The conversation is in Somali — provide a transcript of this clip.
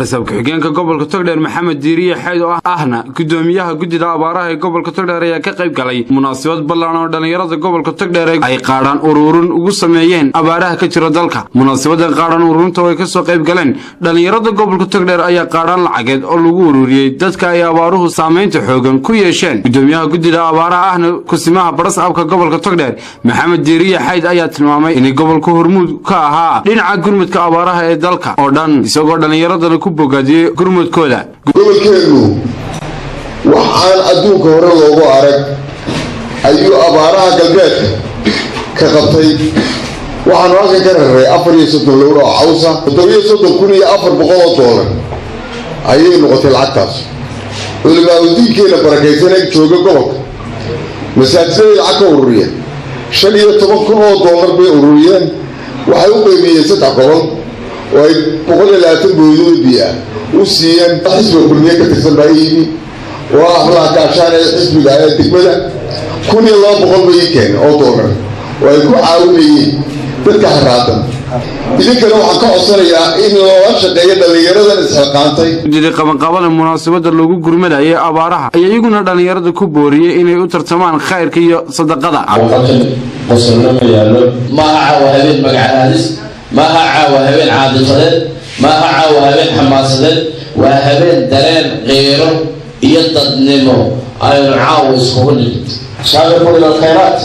barasabka xigeenka gobolka Togdheer Maxamed Diiriye Xayd oo ahna gudoomiyaha gudida abaaraha ee gobolka Togdheer ayaa ka qayb galay munaasabad ballaan oo dhalinyarada gobolka Togdheer ay qaadaan ururun ugu sameeyeen abaaraha ka jira dalka. Munaasabadan qaadaan ururunta way ka soo qayb galeen dhalinyarada gobolka Togdheer ayaa qaadaan lacageed oo lagu ururiyay dadka ay abaaruhu saameynta xoogan ku yeesheen. Gudoomiyaha gudida abaaraha ahna kusimaha barasabka gobolka Togdheer Maxamed Diiriye Xayd ayaa tilmaamay in gobolka Hormuud ka ahaa dhinaca gurmadka abaaraha ee dalka oo dhan isagoo dhalinyarada ku bogaadiyay gurmadkooda. gobolkeenu waxaan adduunka hore loogu arag ayuu abaaraha galbeedka ka qabtay. waxaan halkan ka raray 34 lowr oo cawsa $7,400 ayay noqotay lacagtaas. culimaadudiinkeena barakaysan ee jooga gobolka masaajidada lacag ka ururiyeen $15,000 bay ururiyeen. waxay u qiimeeyeen 3 gobol oo ay 120 boodooyin biya u siiyeen xisbiga kulmiye ka tirsan baayidi oo afla ka shaqeeya xisbiga ee degmada $1,200 oo dollar oo ay ku caawinayeen dadka haraadan. idinkana waxaan ka codsanayaa in loo shaqeeyo dhalinyarada isxilqaantay jidii qabanqaabada munaasabada lagu gurmadayay abaaraha ayaa iyaguna dhalinyarada ku booriyay inay u tartamaan khayrka iyo sadaqada. ما عاوهين مقعدس ما عاوهين عاطفة ما عاوهين حماسة وهبين دلين غيره يضد نمو أي عاوز هوني سابقوا إلى الخيرات